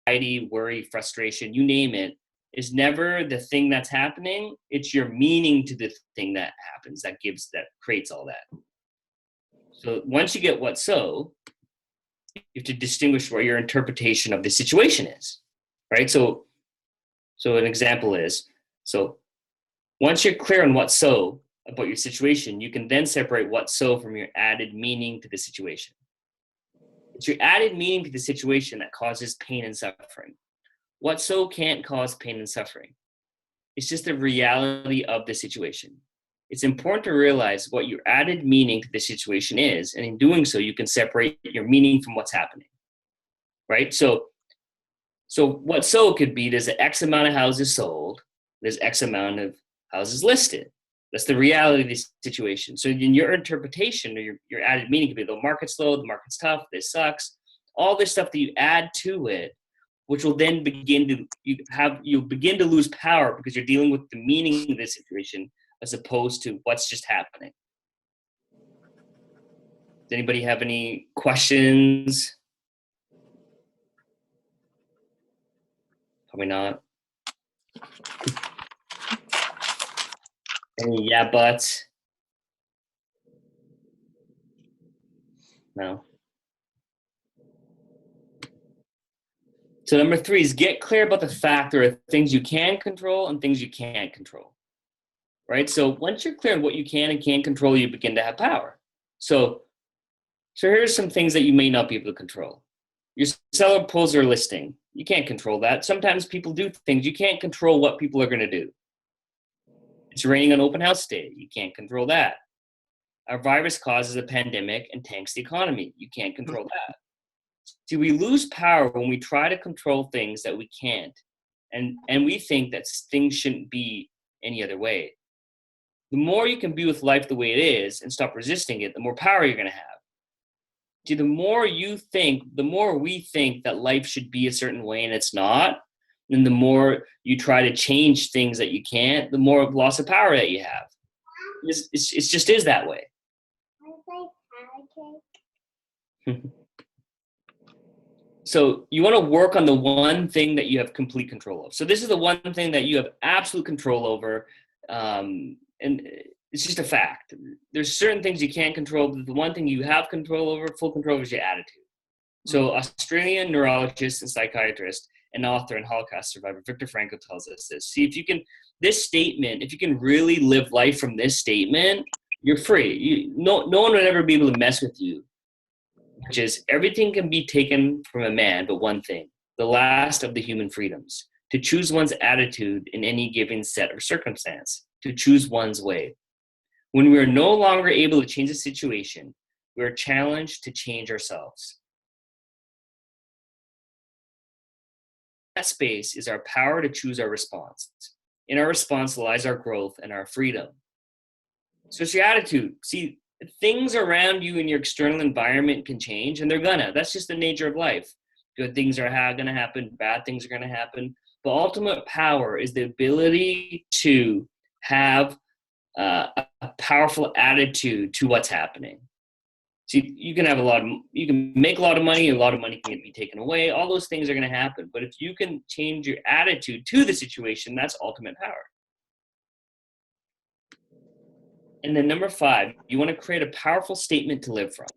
anxiety, worry, frustration, you name it, is never the thing that's happening. It's your meaning to the thing that happens that creates all that. So once you get what so, you have to distinguish what your interpretation of the situation is, right? So an example is, so once you're clear on what so about your situation, you can then separate what so from your added meaning to the situation. It's your added meaning to the situation that causes pain and suffering. What so can't cause pain and suffering. It's just the reality of the situation. It's important to realize what your added meaning to the situation is, and in doing so, you can separate your meaning from what's happening, right? So what so could be, there's an X amount of houses sold, there's X amount of houses listed. That's the reality of the situation. So in your interpretation, or your added meaning could be the market's low, the market's tough, this sucks, all this stuff that you add to it, which will then you'll begin to lose power because you're dealing with the meaning of the situation as opposed to what's just happening. Does anybody have any questions? Probably not. Any yeah buts? No. So number 3 is get clear about the fact there are things you can control and things you can't control, right? So once you're clear on what you can and can't control, you begin to have power. So here's some things that you may not be able to control. Your seller pulls their listing. You can't control that. Sometimes people do things. You can't control what people are going to do. It's raining on open house day. You can't control that. Our virus causes a pandemic and tanks the economy. You can't control that. See, we lose power when we try to control things that we can't. And we think that things shouldn't be any other way. The more you can be with life the way it is and stop resisting it, the more power you're going to have. See, the more we think that life should be a certain way and it's not, and the more you try to change things that you can't, the more loss of power that you have. It just is that way. So you want to work on the one thing that you have complete control of. So this is the one thing that you have absolute control over, and it's just a fact. There's certain things you can't control, but the one thing you have control over, full control, is your attitude. So Australian neurologist and psychiatrist and author and Holocaust survivor Viktor Frankl tells us this. See, if you can really live life from this statement, you're free. No one would ever be able to mess with you. Which is, everything can be taken from a man, but one thing, the last of the human freedoms, to choose one's attitude in any given set or circumstance, to choose one's way. When we are no longer able to change the situation, we are challenged to change ourselves. That space is our power to choose our response. In our response lies our growth and our freedom. So it's your attitude. See, things around you in your external environment can change, and they're gonna. That's just the nature of life. Good things are gonna happen, bad things are gonna happen. But ultimate power is the ability to have a powerful attitude to what's happening. See, you can make a lot of money can be taken away. All those things are gonna happen. But if you can change your attitude to the situation, that's ultimate power. And then number 5, you want to create a powerful statement to live from.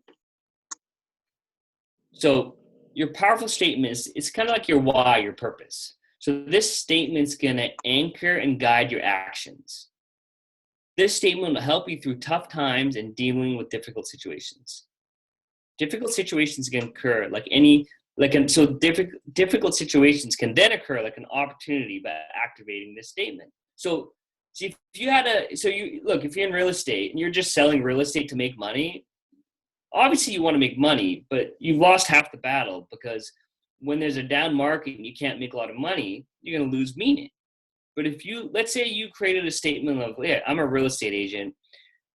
So your powerful statement is kind of like your why, your purpose. So this statement's going to anchor and guide your actions. This statement will help you through tough times and dealing with difficult situations. Difficult situations can occur difficult situations can then occur like an opportunity by activating this statement. So see, if you're in real estate and you're just selling real estate to make money, obviously you want to make money, but you've lost half the battle, because when there's a down market and you can't make a lot of money, you're going to lose meaning. But let's say you created a statement of, yeah, I'm a real estate agent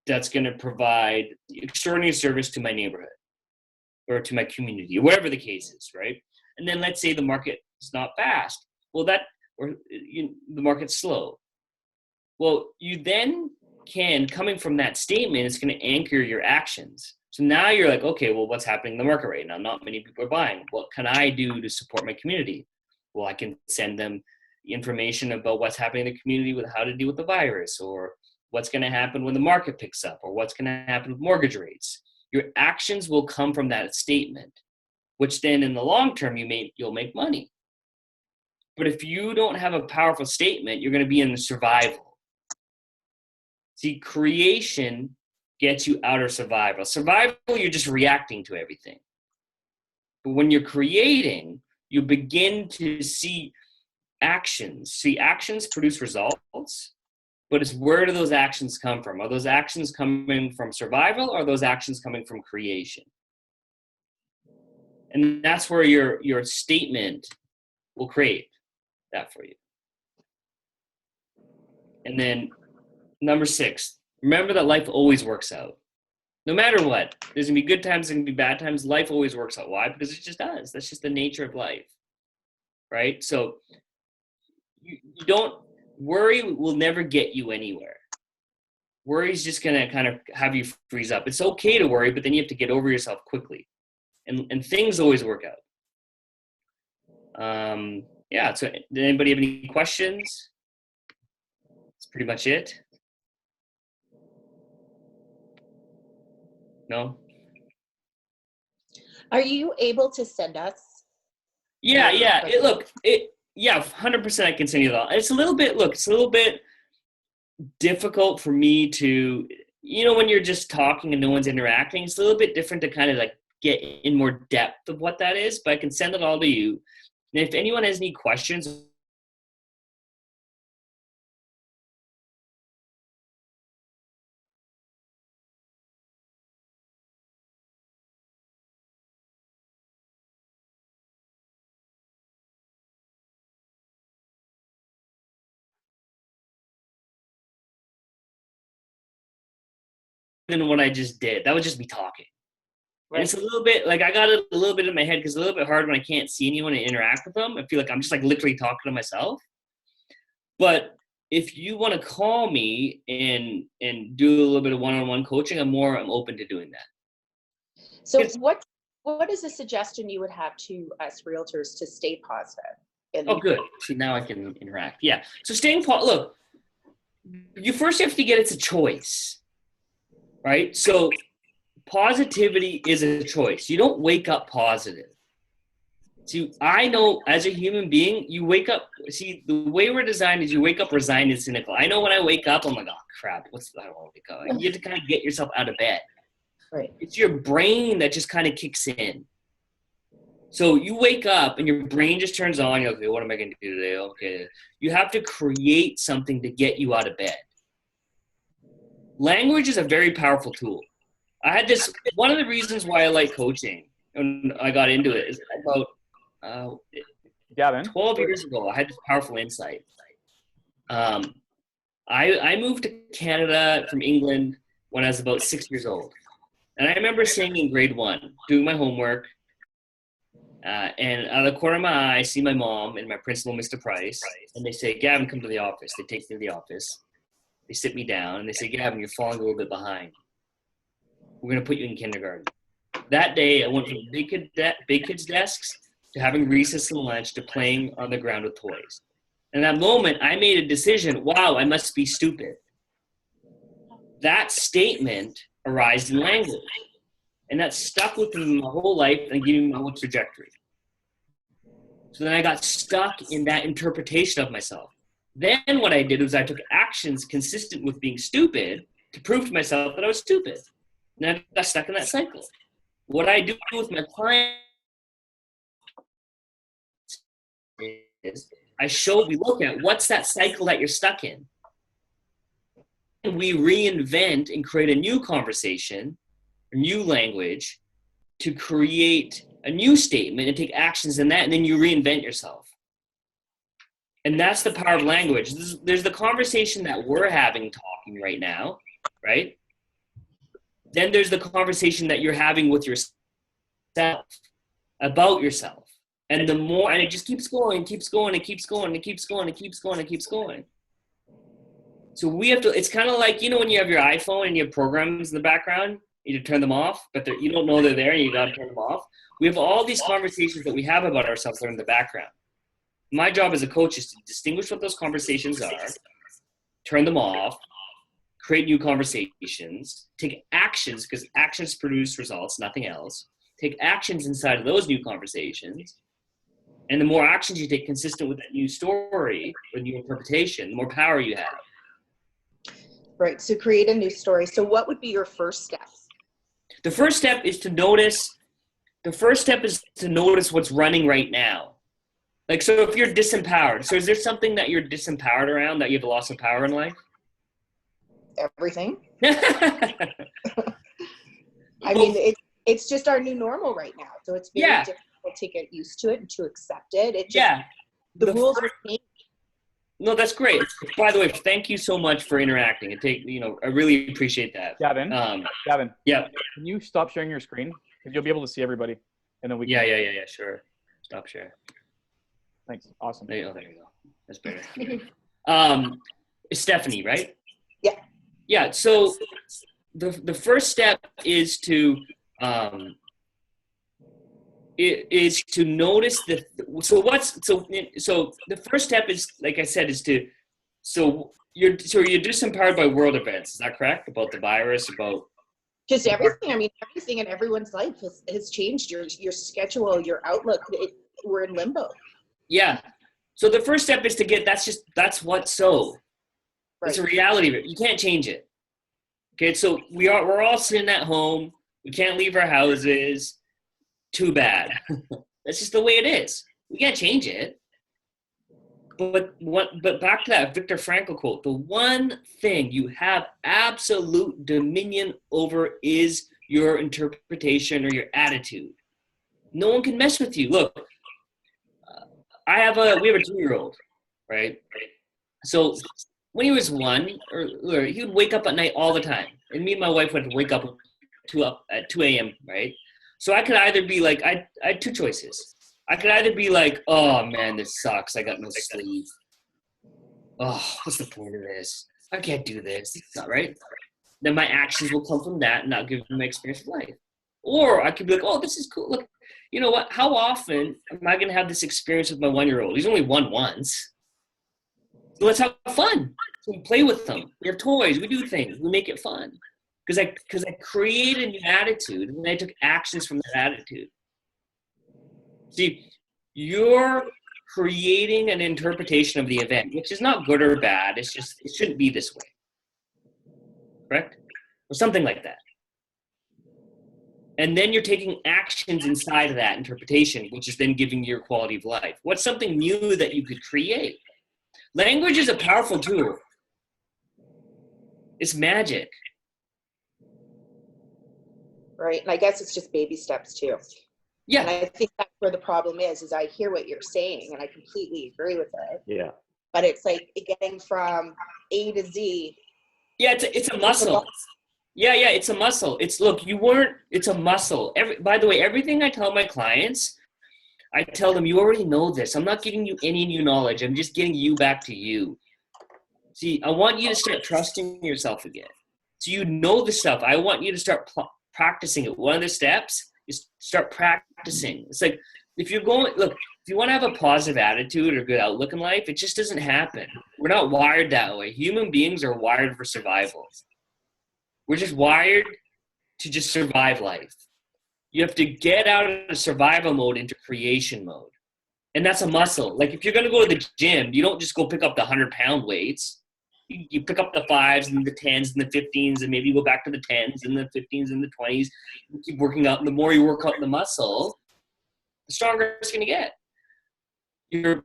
that's going to provide extraordinary service to my neighborhood or to my community, or whatever the case is, right? And then let's say the market is not fast. Well, the market's slow. Well, you then coming from that statement, it's going to anchor your actions. So now you're like, okay, well, what's happening in the market right now? Not many people are buying. What can I do to support my community? Well, I can send them information about what's happening in the community with how to deal with the virus, or what's going to happen when the market picks up, or what's going to happen with mortgage rates. Your actions will come from that statement, which then in the long term, you'll make money. But if you don't have a powerful statement, you're going to be in survival. See, creation gets you out of survival. Survival, you're just reacting to everything. But when you're creating, you begin to see actions. See, actions produce results, but it's where do those actions come from? Are those actions coming from survival, or are those actions coming from creation? And that's where your statement will create that for you. And then number 6, remember that life always works out. No matter what, there's gonna be good times, there's gonna be bad times. Life always works out. Why? Because it just does. That's just the nature of life, right? So you don't worry will never get you anywhere. Worry is just gonna kind of have you freeze up. It's okay to worry, but then you have to get over yourself quickly, and things always work out. Yeah. So, did anybody have any questions? That's pretty much it. No? Are you able to send us? Yeah. 100% I can send you that. It's a little bit difficult for me to, when you're just talking and no one's interacting, it's a little bit different to kind of like get in more depth of what that is, but I can send it all to you. And if anyone has any questions, than what I just did. That was just me talking. Right. And it's a little bit like I got it a little bit in my head because it's a little bit hard when I can't see anyone and interact with them. I feel like I'm just like literally talking to myself. But if you want to call me and do a little bit of one-on-one coaching, I'm open to doing that. So what is a suggestion you would have to us realtors to stay positive? Oh, good. See, now I can interact. Yeah. So staying positive. Look, you first have to get it's a choice, right? So positivity is a choice. You don't wake up positive. See, I know as a human being, you wake up, see, the way we're designed is you wake up resigned and cynical. I know when I wake up, I'm like, oh, crap, I don't want to wake up. You have to kind of get yourself out of bed. Right. It's your brain that just kind of kicks in. So you wake up and your brain just turns on. You're like, okay, what am I going to do today? Okay. You have to create something to get you out of bed. Language is a very powerful tool. One of the reasons why I like coaching and I got into it is about 12 years ago, I had this powerful insight. I moved to Canada from England when I was about 6 years old. And I remember sitting in grade 1, doing my homework. And out of the corner of my eye, I see my mom and my principal, Mr. Price. And they say, Gavin, come to the office. They take me to the office. They sit me down and they say, Gavin, you're falling a little bit behind. We're going to put you in kindergarten. That day, I went from big kids' desks to having recess and lunch to playing on the ground with toys. And that moment, I made a decision, wow, I must be stupid. That statement arose in language. And that stuck with me my whole life and gave me my whole trajectory. So then I got stuck in that interpretation of myself. Then what I did was I took actions consistent with being stupid to prove to myself that I was stupid. And I got stuck in that cycle. What I do with my clients is we look at what's that cycle that you're stuck in. And we reinvent and create a new conversation, a new language to create a new statement and take actions in that, and then you reinvent yourself. And that's the power of language. There's the conversation that we're having talking right now, right? Then there's the conversation that you're having with yourself, about yourself. And the more, and it just keeps going, and keeps going, and keeps going, and keeps going, and keeps going, and keeps going. So we have to, it's kind of like, when you have your iPhone and you have programs in the background, you turn them off, but you don't know they're there and you got to turn them off. We have all these conversations that we have about ourselves that are in the background. my job as a coach is to distinguish what those conversations are, turn them off, create new conversations, take actions, because actions produce results, nothing else. Take actions inside of those new conversations. And the more actions you take consistent with that new story or new interpretation, the more power you have. Right. So create a new story. So what would be your first step? The first step is to notice. The first step is to notice what's running right now. Like, so if you're disempowered, so is there something that you're disempowered around, that you have a loss of power in life? Everything. I mean, it's just our new normal right now. So it's very difficult to get used to it and to accept it. It just, the rules are changing. No, that's great. By the way, thank you so much for interacting. I really appreciate that. Gavin. Gavin. Yeah. Can you stop sharing your screen? Because you'll be able to see everybody, and then we. Yeah. Sure. Stop sharing. Thanks. Awesome. There you go. That's better. It's Stephanie, right? Yeah. Yeah. So the first step is to notice so the first step is, like I said, is to you're disempowered by world events. Is that correct? About the virus, about just everything. I mean, everything in everyone's life has changed. Your schedule, your outlook. We're in limbo. Yeah. So the first step is to get that's what's so. Right. It's a reality of it. You can't change it. Okay, so we're all sitting at home. We can't leave our houses. Too bad. That's just the way it is. We can't change it. But back to that Viktor Frankl quote, the one thing you have absolute dominion over is your interpretation or your attitude. No one can mess with you. Look, we have a 2-year-old, right? So when he was 1, he would wake up at night all the time. And me and my wife would wake up at 2 a.m., right? So I could either be like, I had 2 choices. I could either be like, oh man, this sucks. I got no sleep. Oh, what's the point of this? I can't do this. It's not right. Then my actions will come from that and not give me my experience of life. Or I could be like, oh, this is cool. Look, you know what? How often am I going to have this experience with my 1-year-old? He's only 1 once. So let's have fun. So we play with them. We have toys. We do things. We make it fun. Because I created a new attitude and I took actions from that attitude. See, you're creating an interpretation of the event, which is not good or bad. It's just, it shouldn't be this way. Correct? Or something like that. And then you're taking actions inside of that interpretation, which is then giving you your quality of life. What's something new that you could create? Language is a powerful tool. It's magic. Right. And I guess it's just baby steps too. Yeah. And I think that's where the problem is I hear what you're saying and I completely agree with it. Yeah. But it's like getting from A to Z. Yeah, it's a muscle. Yeah, it's a muscle. It's a muscle. By the way, everything I tell my clients, I tell them, you already know this. I'm not giving you any new knowledge. I'm just getting you back to you. See, I want you to start trusting yourself again. So you know the stuff. I want you to start practicing it. One of the steps is start practicing. It's like, if you want to have a positive attitude or good outlook in life, it just doesn't happen. We're not wired that way. Human beings are wired for survival. We're just wired to just survive life. You have to get out of survival mode into creation mode. And that's a muscle. Like if you're going to go to the gym, you don't just go pick up the 100-pound weights. You pick up the 5s and the 10s and the 15s, and maybe you go back to the 10s and the 15s and the 20s. You keep working out. And the more you work out the muscle, the stronger it's going to get. Your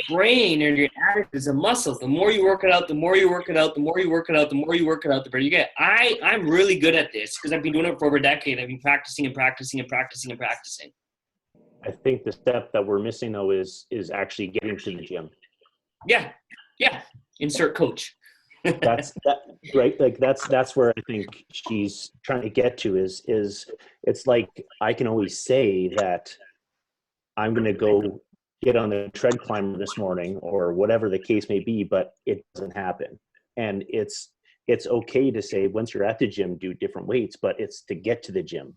brain and your attitude is a muscle. The more you work it out, the more you work it out, the more you work it out, the more you work it out, the better you get. I'm really good at this because I've been doing it for over a decade. I've been practicing and practicing and practicing and practicing. I think the step that we're missing though is actually getting to the gym. Yeah. Insert coach. That's right. Like that's where I think she's trying to get to is it's like I can always say that I'm going to go get on the tread climber this morning or whatever the case may be, but it doesn't happen. And it's okay to say once you're at the gym, do different weights, but it's to get to the gym.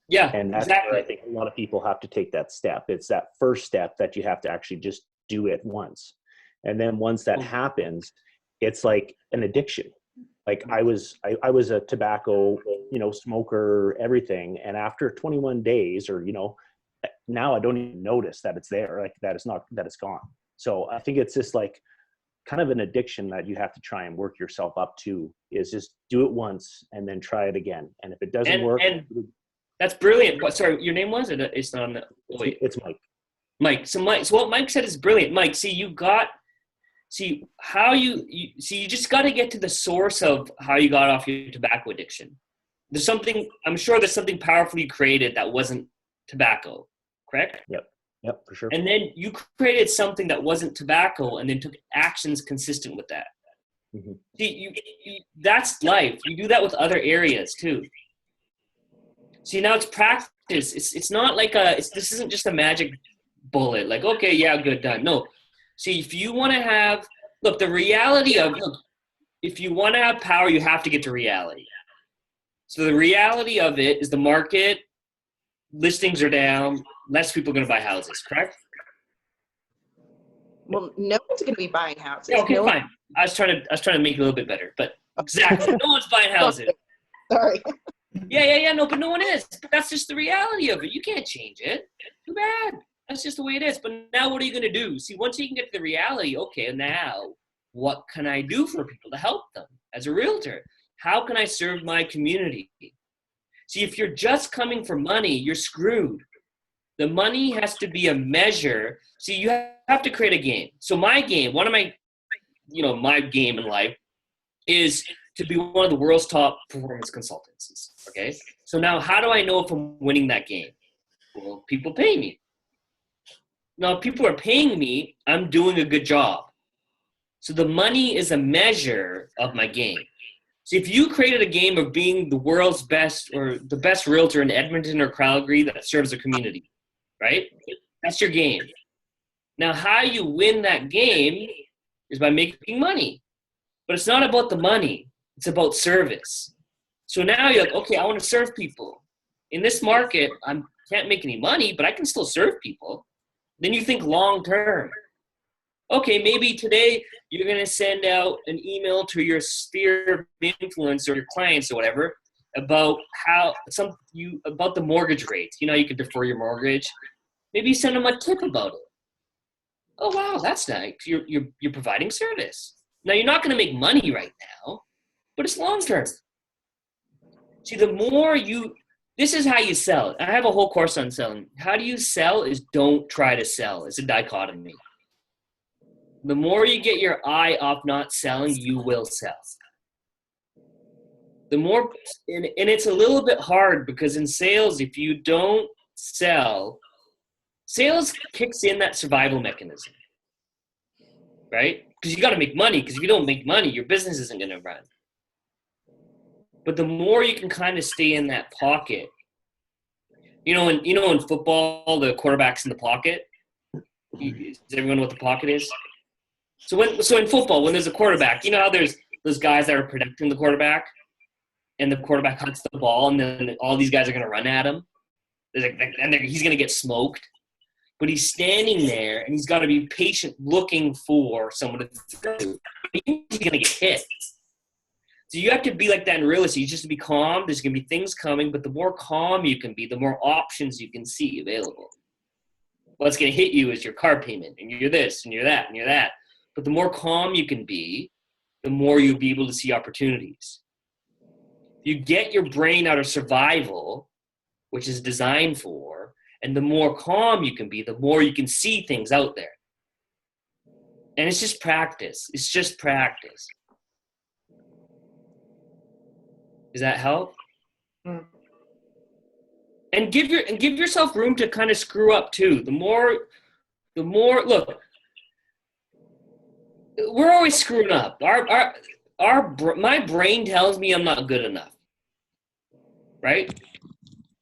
Yeah, And that's exactly. where I think a lot of people have to take that step. It's that first step that you have to actually just do it once. And then once that happens, it's like an addiction. Like I was a tobacco, smoker, everything. And after 21 days or, now I don't even notice that it's there, like that it's gone. So I think it's just like kind of an addiction that you have to try and work yourself up to, is just do it once and then try it again. And if it doesn't work. And that's brilliant. What, sorry, your name was? It's not on the, wait. It's Mike. Mike. So what Mike said is brilliant. Mike, you just got to get to the source of how you got off your tobacco addiction. I'm sure there's something powerfully created that wasn't tobacco, correct? Yep, for sure. And then you created something that wasn't tobacco and then took actions consistent with that. Mm-hmm. See, that's life. You do that with other areas too. See, now it's practice. It's not like this isn't just a magic bullet. Like, okay, yeah, good, done. No. See, if you want to have, if you want to have power, you have to get to reality. So the reality of it is the market, listings are down, less people are going to buy houses, correct? Well, no one's going to be buying houses. Yeah, okay, fine. I was trying to make it a little bit better, but exactly, no one's buying houses. Sorry. Yeah, no, but no one is. But that's just the reality of it. You can't change it. Too bad. That's just the way it is. But now what are you going to do? See, once you can get to the reality, okay, now what can I do for people to help them as a realtor? How can I serve my community? See, if you're just coming for money, you're screwed. The money has to be a measure. See, you have to create a game. So my game, my game in life is to be one of the world's top performance consultancies, okay? So now how do I know if I'm winning that game? Well, people pay me. Now, if people are paying me, I'm doing a good job. So the money is a measure of my game. So if you created a game of being the world's best or the best realtor in Edmonton or Calgary that serves a community, right? That's your game. Now, how you win that game is by making money. But it's not about the money. It's about service. So now you're like, okay, I want to serve people. In this market, I can't make any money, but I can still serve people. Then you think long term. Okay, maybe today you're going to send out an email to your sphere of influence or your clients or whatever about about the mortgage rate. You know, you can defer your mortgage. Maybe you send them a tip about it. Oh wow, that's nice. You're providing service. Now you're not going to make money right now, but it's long term. See, this is how you sell. I have a whole course on selling. How do you sell is don't try to sell. It's a dichotomy. The more you get your eye off not selling, you will sell. The more, and it's a little bit hard because in sales, if you don't sell, sales kicks in that survival mechanism, right? Because you got to make money, because if you don't make money, your business isn't going to run. But the more you can kind of stay in that pocket, in football, the quarterback's in the pocket. Does everyone know what the pocket is? So in football, when there's a quarterback, you know how there's those guys that are protecting the quarterback, and the quarterback hunts the ball, and then all these guys are going to run at him, and he's going to get smoked. But he's standing there, and he's got to be patient, looking for someone to throw. He's going to get hit. So you have to be like that in real estate. You just to be calm. There's going to be things coming, but the more calm you can be, the more options you can see available. What's going to hit you is your car payment, and you're this, and you're that, and you're that. But the more calm you can be, the more you'll be able to see opportunities. If you get your brain out of survival, which is designed for, and the more calm you can be, the more you can see things out there. And it's just practice. It's just practice. Does that help? Mm. And give yourself room to kind of screw up too. The more look, we're always screwing up. My brain tells me I'm not good enough. Right?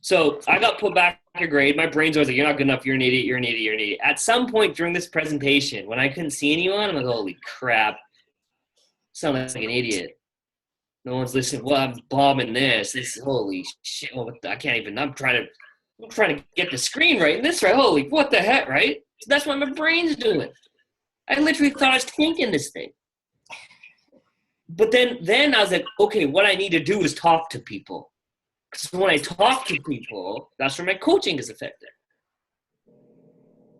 So I got put back a grade. My brain's always like, you're not good enough, you're an idiot, you're an idiot, you're an idiot. At some point during this presentation, when I couldn't see anyone, I'm like, holy crap. I sound like an idiot. No one's listening. Well, I'm bombing this. This holy shit. Oh, I can't even. I'm trying to get the screen right and this right. Holy, what the heck, right? So that's what my brain's doing. I literally thought I was tanking this thing. But then I was like, okay, what I need to do is talk to people. Because when I talk to people, that's where my coaching is effective.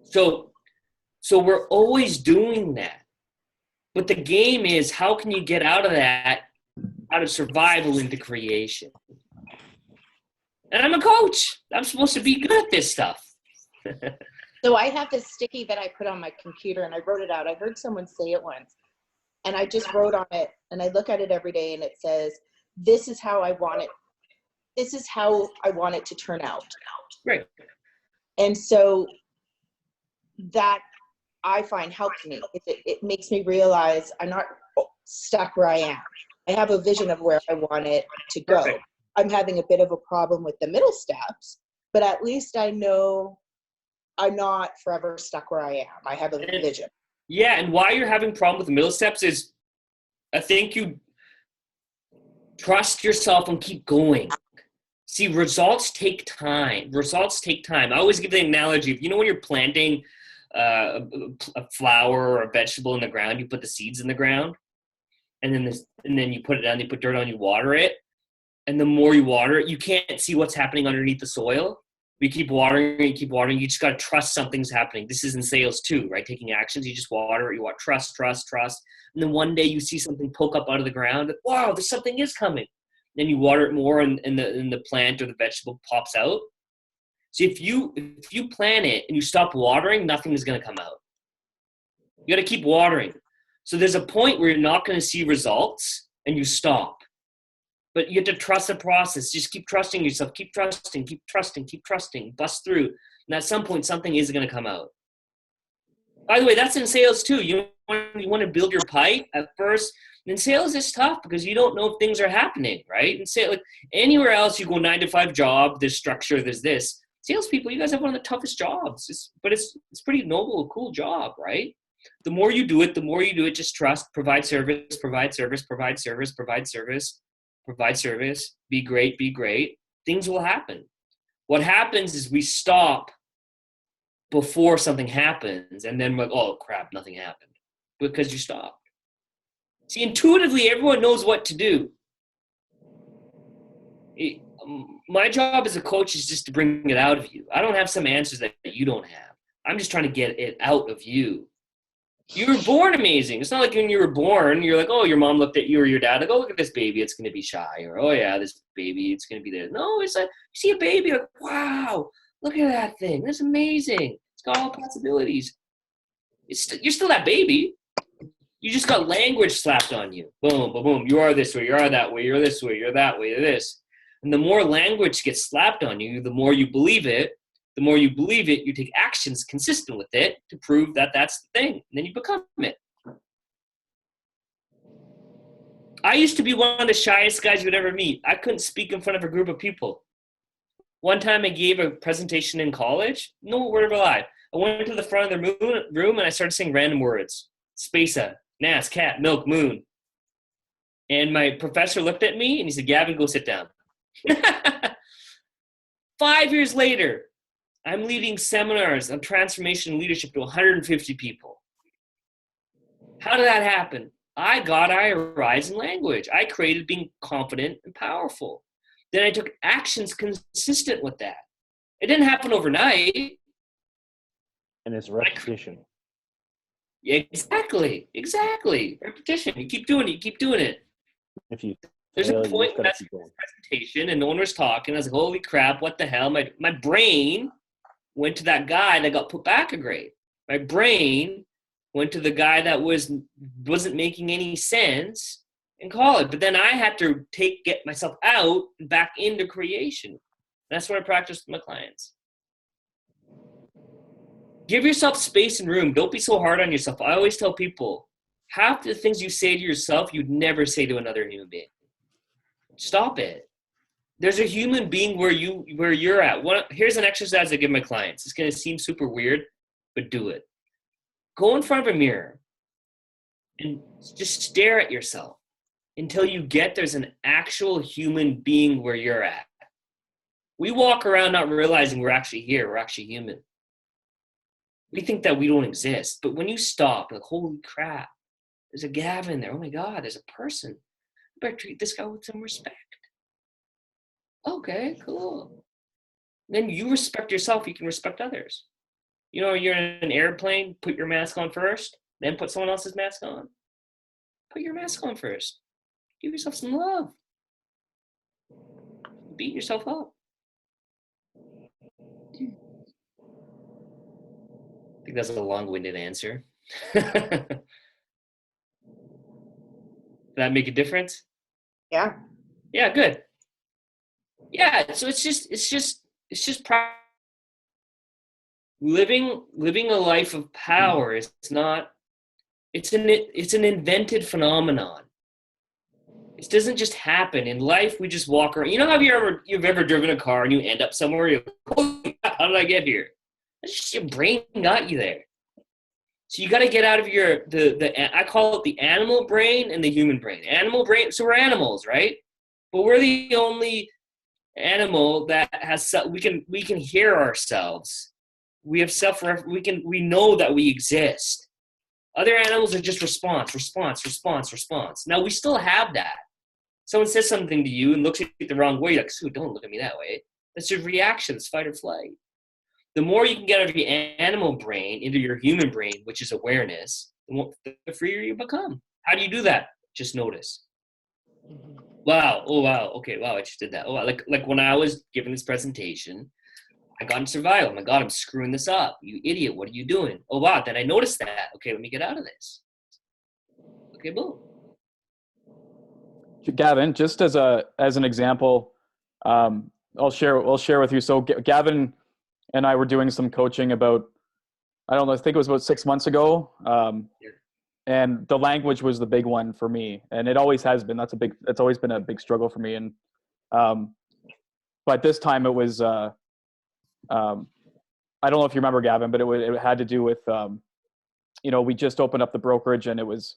So we're always doing that. But the game is, how can you get out of that, out of survival into creation? And I'm a coach. I'm supposed to be good at this stuff. So I have this sticky that I put on my computer, and I wrote it out. I heard someone say it once, and I just wrote on it, and I look at it every day, and it says, this is how I want it. This is how I want it to turn out. Right. And so that I find helps me. It makes me realize I'm not stuck where I am. I have a vision of where I want it to go. Perfect. I'm having a bit of a problem with the middle steps, but at least I know I'm not forever stuck where I am. I have a vision. Yeah, and why you're having problem with the middle steps is, I think you trust yourself and keep going. See, results take time. Results take time. I always give the analogy, when you're planting a flower or a vegetable in the ground, you put the seeds in the ground, and then you put it down, you put dirt on, you water it, and the more you water it, you can't see what's happening underneath the soil. You keep watering, you just got to trust something's happening. This is in sales too, right? Taking actions, you just water it, you want trust. And then one day you see something poke up out of the ground. Wow, there's something is coming. Then you water it more and the plant or the vegetable pops out. So if you plant it and you stop watering, nothing is going to come out. You got to keep watering. So there's a point where you're not going to see results and you stop. But you have to trust the process. Just keep trusting yourself. Keep trusting. Bust through. And at some point, something is going to come out. By the way, that's in sales too. You want to build your pipe at first. In sales, it's tough because you don't know if things are happening, right? And say, like anywhere else, you go 9-to-5 job, there's structure, there's this. Salespeople, you guys have one of the toughest jobs. But it's pretty noble, a cool job, right? The more you do it, just trust, provide service, be great. Things will happen. What happens is we stop before something happens, and then we're like, oh crap, nothing happened. Because you stopped. See, intuitively, everyone knows what to do. My job as a coach is just to bring it out of you. I don't have some answers that you don't have. I'm just trying to get it out of you. You were born amazing. It's not like when you were born, you're like, oh, your mom looked at you or your dad, like, oh, look at this baby, it's going to be shy. Or, oh, yeah, this baby, it's going to be there. No, it's like, you see a baby, like, wow, look at that thing. That's amazing. It's got all possibilities. You're still that baby. You just got language slapped on you. Boom, boom, boom. You are this way, you are that way, you're this way, you're that way, you're this. And the more language gets slapped on you, the more you believe it. The more you believe it, you take actions consistent with it to prove that that's the thing. And then you become it. I used to be one of the shyest guys you'd ever meet. I couldn't speak in front of a group of people. One time I gave a presentation in college. No word of a lie. I went to the front of the room and I started saying random words. Spacer, Nas, cat, milk, moon. And my professor looked at me and he said, Gavin, go sit down. 5 years later, I'm leading seminars on transformation and leadership to 150 people. How did that happen? I rise in language. I created being confident and powerful. Then I took actions consistent with that. It didn't happen overnight. And it's repetition. Exactly. Repetition. You keep doing it. If you There's a point when that's a presentation and no one was talking. I was like, holy crap, what the hell? My brain went to that guy that got put back a grade. My brain went to the guy that wasn't making any sense in college. But then I had to get myself out and back into creation. That's what I practice with my clients. Give yourself space and room. Don't be so hard on yourself. I always tell people, half the things you say to yourself, you'd never say to another human being. Stop it. There's a human being where you're at. Here's an exercise I give my clients. It's going to seem super weird, but do it. Go in front of a mirror and just stare at yourself until you get there's an actual human being where you're at. We walk around not realizing we're actually here. We're actually human. We think that we don't exist. But when you stop, like, holy crap, there's a Gavin there. Oh my God, there's a person. I better treat this guy with some respect. Okay, cool. Then you respect yourself, you can respect others. You know, you're in an airplane, put your mask on first, then put someone else's mask on. Put your mask on first. Give yourself some love. Beat yourself up. I think that's a long-winded answer. Did that make a difference? Yeah. Yeah, good. Yeah, so it's just living a life of power. It's an invented phenomenon. It doesn't just happen in life. We just walk around. You know how you've ever driven a car and you end up somewhere? You're like, how did I get here? That's just your brain got you there. So you got to get out of I call it the animal brain and the human brain. Animal brain. So we're animals, right? But we're the only animal that has we can hear ourselves. We have we know that we exist. Other animals are just response. Now we still have that. Someone says something to you and looks at you the wrong way, you're like, "Sue, don't look at me that way." That's your reaction. It's fight or flight. The more you can get out of your animal brain into your human brain, which is awareness, the freer you become. How do you do that? Just notice. Wow. Oh, wow. Okay. Wow. I just did that. Oh, wow. Like when I was giving this presentation, I got in survival. Oh my God, I'm screwing this up. You idiot. What are you doing? Oh, wow. Then I noticed that. Okay. Let me get out of this. Okay. Boom. Gavin, just as an example, I'll share with you. So Gavin and I were doing some coaching about, I don't know, I think it was about 6 months ago. And the language was the big one for me, and it always has been. It's always been a big struggle for me. And but this time it was, I don't know if you remember, Gavin, but it had to do with, we just opened up the brokerage, and it was,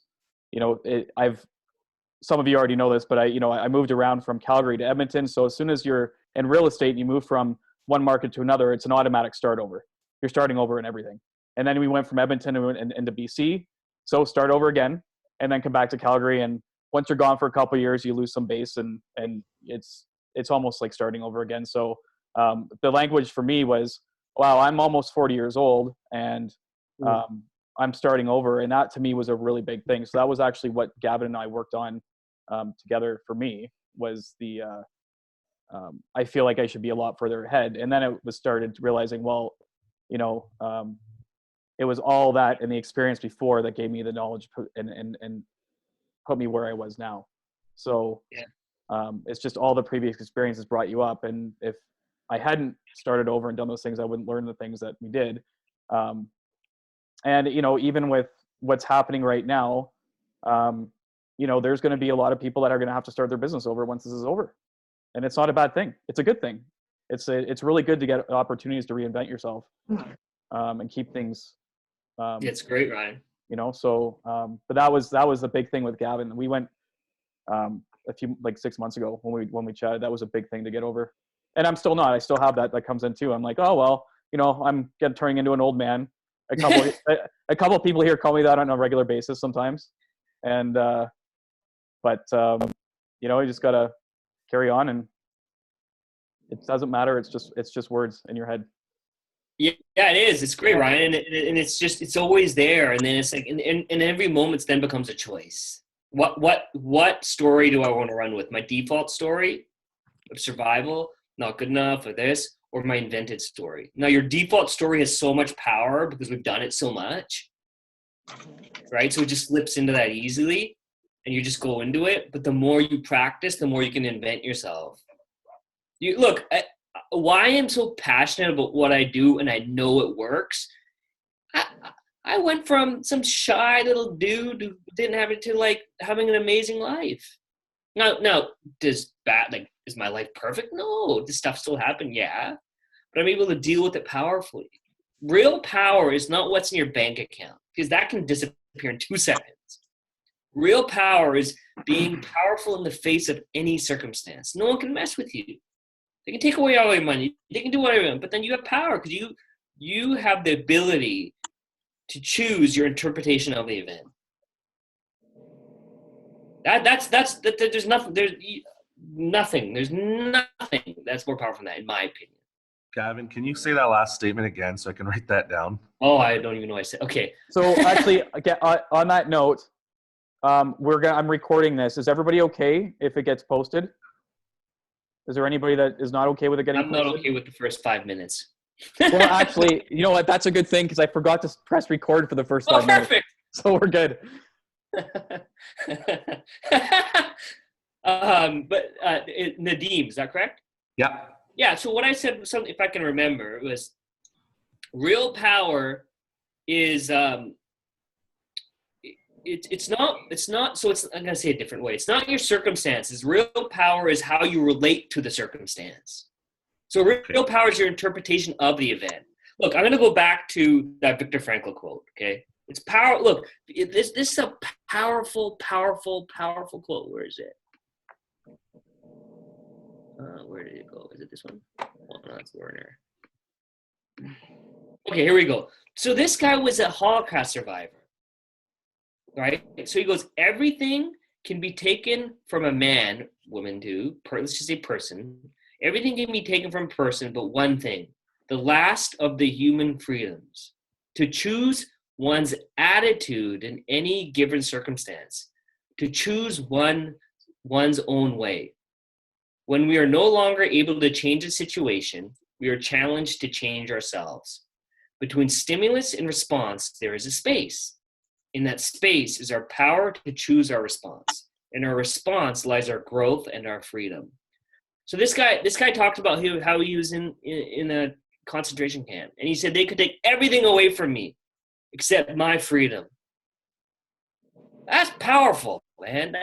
some of you already know this, but I moved around from Calgary to Edmonton. So as soon as you're in real estate, you move from one market to another, it's an automatic start over. You're starting over in everything. And then we went from Edmonton into BC. So start over again, and then come back to Calgary. And once you're gone for a couple of years, you lose some base, and it's almost like starting over again. So the language for me was, wow, I'm almost 40 years old, and I'm starting over. And that to me was a really big thing. So that was actually what Gavin and I worked on together for me, was I feel like I should be a lot further ahead. And then it was started realizing, well, it was all that and the experience before that gave me the knowledge and put me where I was now. So it's just all the previous experiences brought you up. And if I hadn't started over and done those things, I wouldn't learn the things that we did. And, even with what's happening right now, there's going to be a lot of people that are going to have to start their business over once this is over. And it's not a bad thing. It's a good thing. It's really good to get opportunities to reinvent yourself and keep things. It's great, Ryan. But that was the big thing with Gavin. We went a few, like 6 months ago when we chatted. That was a big thing to get over. And I'm still not. I still have that comes in too. I'm like, oh well, I'm turning into an old man. A couple of people here call me that on a regular basis sometimes, and you just gotta carry on, and it doesn't matter. It's just words in your head. Yeah, it is. It's great, Ryan, and it's always there. And then it's like, and every moment then becomes a choice. What story do I want to run with? My default story of survival, not good enough, or this, or my invented story? Now, your default story has so much power because we've done it so much, right? So it just slips into that easily, and you just go into it. But the more you practice, the more you can invent yourself. Why I'm so passionate about what I do and I know it works, I went from some shy little dude who didn't have it to like having an amazing life. Now, is my life perfect? No, this stuff still happened, yeah. But I'm able to deal with it powerfully. Real power is not what's in your bank account, because that can disappear in 2 seconds. Real power is being powerful in the face of any circumstance. No one can mess with you. They can take away all your money. They can do whatever, but then you have power because you have the ability to choose your interpretation of the event. There's nothing that's more powerful than that, in my opinion. Gavin, can you say that last statement again so I can write that down? Oh, I don't even know what I said. Okay. So actually, again, on that note, I'm recording this. Is everybody okay if it gets posted? Is there anybody that is not okay with it getting posted? I'm not okay with the first 5 minutes. Well, actually, you know what? That's a good thing because I forgot to press record for the first 5 minutes. Perfect. So we're good. Nadeem, is that correct? Yeah. Yeah. So what I said, if I can remember, was real power is it's not. So I'm gonna say it a different way. It's not your circumstances. Real power is how you relate to the circumstance. So real power is your interpretation of the event. Look, I'm gonna go back to that Viktor Frankl quote. Okay. It's power. Look, this is a powerful quote. Where is it? Where did it go? Is it this one? Oh, no, it's Werner. Okay, here we go. So this guy was a Holocaust survivor, right? So he goes, everything can be taken from a man, woman too, let's just say person. Everything can be taken from a person, but one thing, the last of the human freedoms, to choose one's attitude in any given circumstance, to choose one's own way. When we are no longer able to change a situation, we are challenged to change ourselves. Between stimulus and response, there is a space. In that space is our power to choose our response. In our response lies our growth and our freedom. So this guy talked about how he was in a concentration camp, and he said they could take everything away from me except my freedom. That's powerful, man.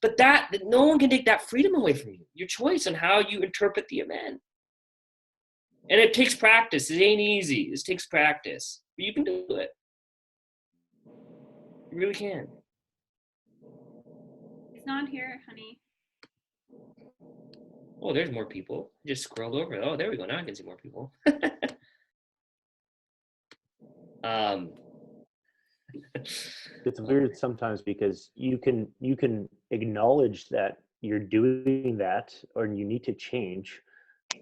But no one can take that freedom away from you. Your choice on how you interpret the event. And it takes practice. It ain't easy. It takes practice. But you can do it. You really can. It's not here, honey. Oh, there's more people. Just scrolled over. Oh, there we go. Now I can see more people. It's weird sometimes because you can acknowledge that you're doing that or you need to change,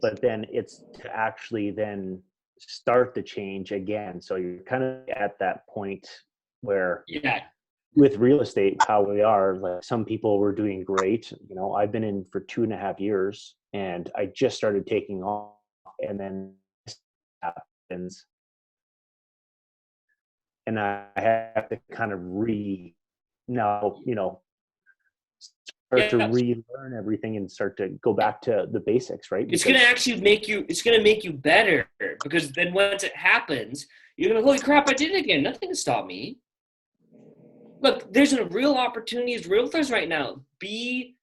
but then it's to actually then start the change again. So you're kind of at that point where with real estate, how we are, like some people were doing great. You know, I've been in for 2.5 years and I just started taking off, and then this happens. And I have to kind of start to relearn everything and start to go back to the basics, right? It's going to actually make you better, because then once it happens, you're going to, holy crap, I did it again. Nothing can stop me. Look, there's a real opportunity as realtors right now. Be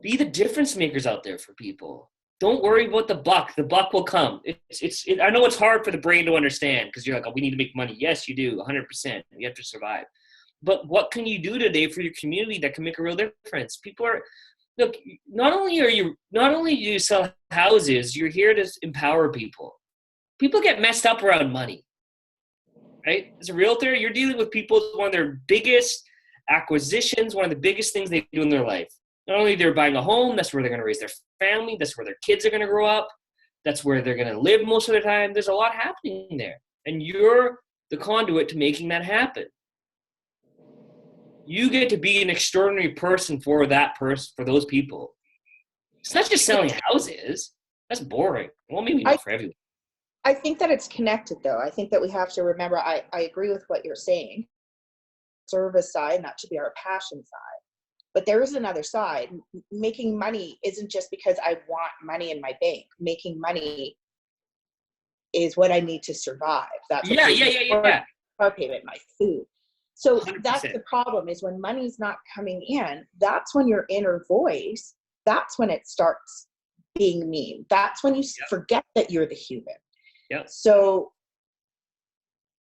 the difference makers out there for people. Don't worry about the buck. The buck will come. I know it's hard for the brain to understand because you're like, oh, we need to make money. Yes, you do, 100%. You have to survive. But what can you do today for your community that can make a real difference? Look, not only do you sell houses, you're here to empower people. People get messed up around money, right? As a realtor, you're dealing with people with one of their biggest acquisitions, one of the biggest things they do in their life. Not only they're buying a home, that's where they're going to raise their family, that's where their kids are going to grow up, that's where they're going to live most of the time. There's a lot happening there, and you're the conduit to making that happen. You get to be an extraordinary person for those people. It's not just selling houses. That's boring. Well, maybe not for everyone. I think that it's connected, though. I think that we have to remember, I agree with what you're saying. Service side, and that should be our passion side. But there is another side. Making money isn't just because I want money in my bank. Making money is what I need to survive. That's car payment, my food. So 100%. That's the problem, is when money's not coming in, that's when your inner voice, that's when it starts being mean. That's when you forget that you're the human. Yep. So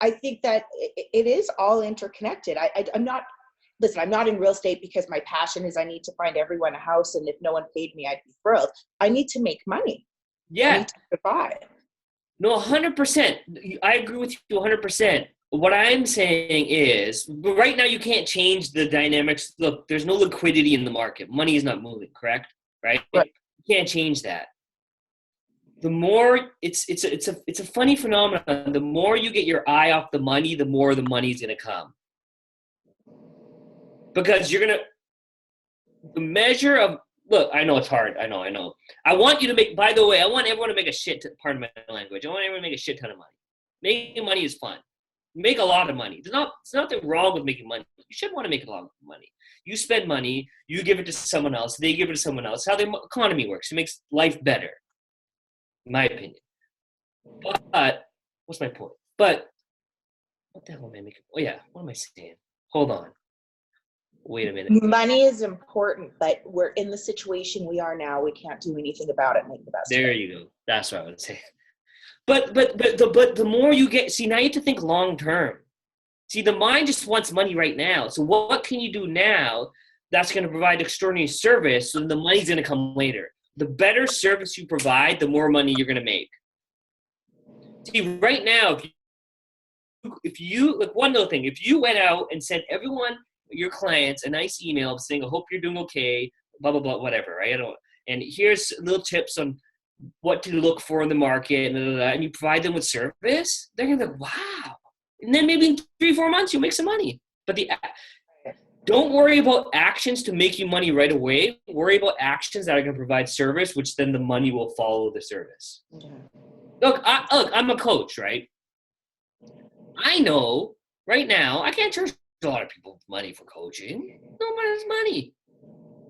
I think that it is all interconnected. I'm not, listen, I'm not in real estate because my passion is I need to find everyone a house, and if no one paid me, I'd be thrilled. I need to make money. I Yeah. need to survive. No, 100%. I agree with you 100%. What I'm saying is, right now you can't change the dynamics. Look, there's no liquidity in the market. Money is not moving, correct? Right? Right. You can't change that. The more it's a funny phenomenon. The more you get your eye off the money, the more the money's gonna come. Because the measure of, look, I know it's hard. I know. I want you to make, by the way, I want everyone to make a shit, pardon my language. I want everyone to make a shit ton of money. Making money is fun. Make a lot of money. There's nothing wrong with making money. You should want to make a lot of money. You spend money, you give it to someone else, they give it to someone else. How the economy works. It makes life better, in my opinion. But, what's my point? But, what the hell am I making? Oh yeah, what am I saying? Hold on. Wait a minute. Money is important, but we're in the situation we are now. We can't do anything about it. Make the best. There you go. That's what I would say. But the more you get, see, now you have to think long term. See, the mind just wants money right now. So what can you do now that's going to provide extraordinary service, so the money's going to come later? The better service you provide, the more money you're going to make. See, right now, if you like, one little thing, if you went out and sent everyone, your clients, a nice email saying, I hope you're doing okay, blah, blah, blah, whatever, right? And here's little tips on what to look for in the market, and you provide them with service, they're going to be like, wow. And then maybe in 3-4 months, you'll make some money. But don't worry about actions to make you money right away. Worry about actions that are going to provide service, which then the money will follow the service. Yeah. Look, I'm a coach, right? I know right now I can't charge a lot of people money for coaching. No one has money.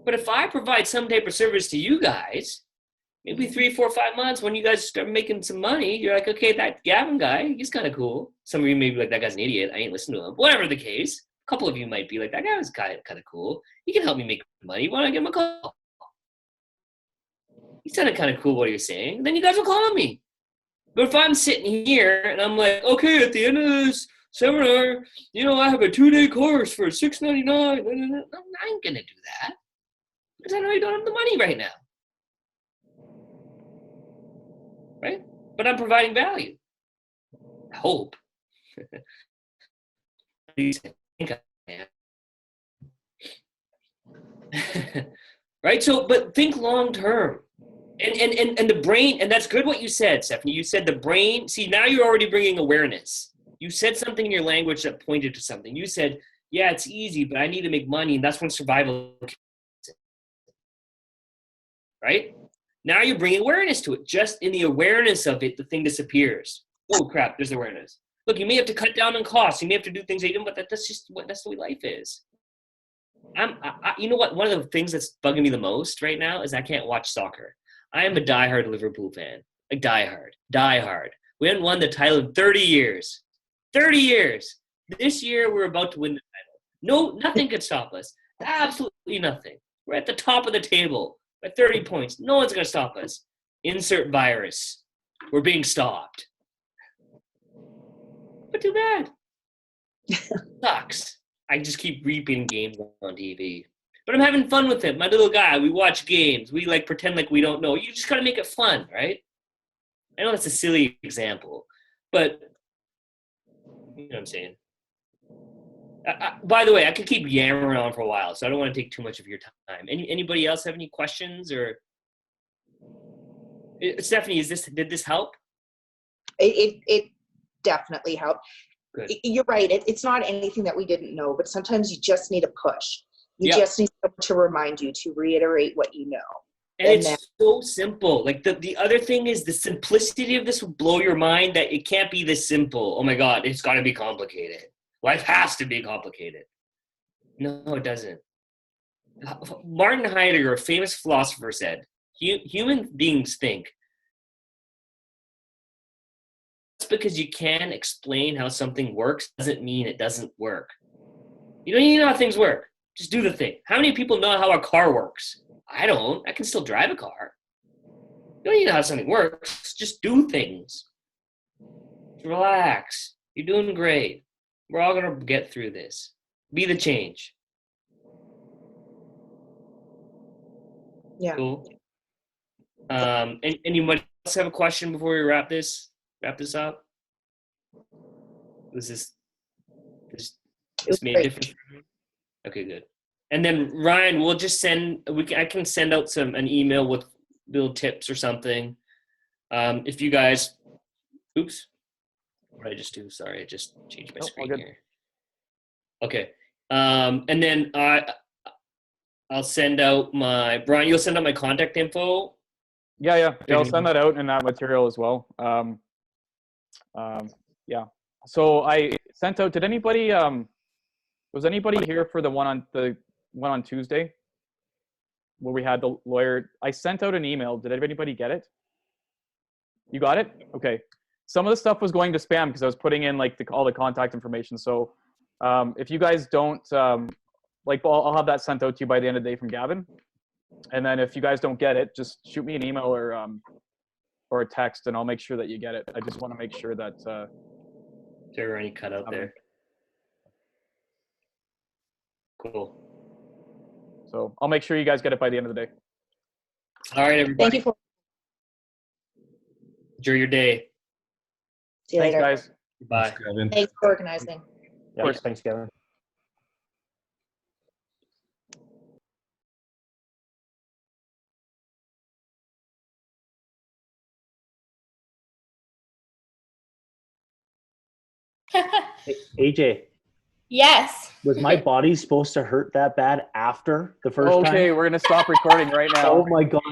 But if I provide some type of service to you guys, maybe 3, 4, 5 months, when you guys start making some money, you're like, okay, that Gavin guy, he's kind of cool. Some of you may be like, that guy's an idiot. I ain't listening to him. Whatever the case, a couple of you might be like, that guy was kind of cool. He can help me make money. Why don't I give him a call? He sounded kind of cool what you're saying. Then you guys will call me. But if I'm sitting here and I'm like, okay, at the end of this seminar, I have a 2-day course for $6.99. I ain't going to do that. Because I know you don't have the money right now. Right? But I'm providing value. I hope. Right? So, but think long term. And the brain, and that's good what you said, Stephanie. You said the brain, see, now you're already bringing awareness. You said something in your language that pointed to something. You said, yeah, it's easy, but I need to make money, and that's when survival kicks in. Right? Now you're bringing awareness to it. Just in the awareness of it, the thing disappears. Oh, crap, there's awareness. Look, you may have to cut down on costs. You may have to do things that you don't, but that's the way life is. You know what? One of the things that's bugging me the most right now is I can't watch soccer. I am a diehard Liverpool fan. Like diehard. We haven't won the title in 30 years. 30 years. This year, we're about to win the title. No, nothing could stop us. Absolutely nothing. We're at the top of the table by 30 points. No one's going to stop us. Insert virus. We're being stopped. But too bad. Sucks. I just keep repeating games on TV. But I'm having fun with it. My little guy, we watch games. We pretend like we don't know. You just got to make it fun, right? I know that's a silly example, but you know what I'm saying? By the way, I could keep yammering on for a while, so I don't want to take too much of your time. Anybody else have any questions? Or Stephanie, did this help? It definitely helped. Good. You're right. It's not anything that we didn't know, but sometimes you just need a push. You Yep. just need someone to remind you, to reiterate what you know. And it's so simple. Like the other thing is the simplicity of this will blow your mind that it can't be this simple. Oh my God, it's got to be complicated. Life has to be complicated. No, it doesn't. Martin Heidegger, a famous philosopher, said, human beings think. Just because you can explain how something works doesn't mean it doesn't work. You don't even know how things work. Just do the thing. How many people know how a car works? I don't. I can still drive a car. You don't need to know how something works. Just do things. Relax. You're doing great. We're all gonna get through this. Be the change. Yeah. Cool. Anybody else have a question before we wrap this up? Was this was made a great. difference? Okay, good. And then Ryan, we'll just I can send out an email with little tips or something. If you guys, oops, what did I just do? Sorry, I just changed my screen here. Okay. And then I'll send out Brian, you'll send out my contact info. Yeah, I'll send that out in that material as well. Yeah. So I sent out. Did anybody? Was anybody here for the one on Tuesday, where we had the lawyer? I sent out an email. Did anybody get it? You got it? Okay. Some of the stuff was going to spam because I was putting in like all the contact information. So if you guys don't I'll have that sent out to you by the end of the day from Gavin. And then if you guys don't get it, just shoot me an email or a text, and I'll make sure that you get it. I just want to make sure that. Is there any cut out there? Cool. So I'll make sure you guys get it by the end of the day. All right, everybody. Thank you for. Enjoy your day. See you Thanks, later. guys. Bye. Thanks, Gavin. Thanks for organizing. Yeah, course. thanks, Kevin. Hey, AJ, Yes. was my body supposed to hurt that bad after the first time? Okay, we're gonna stop recording right now. Oh my God.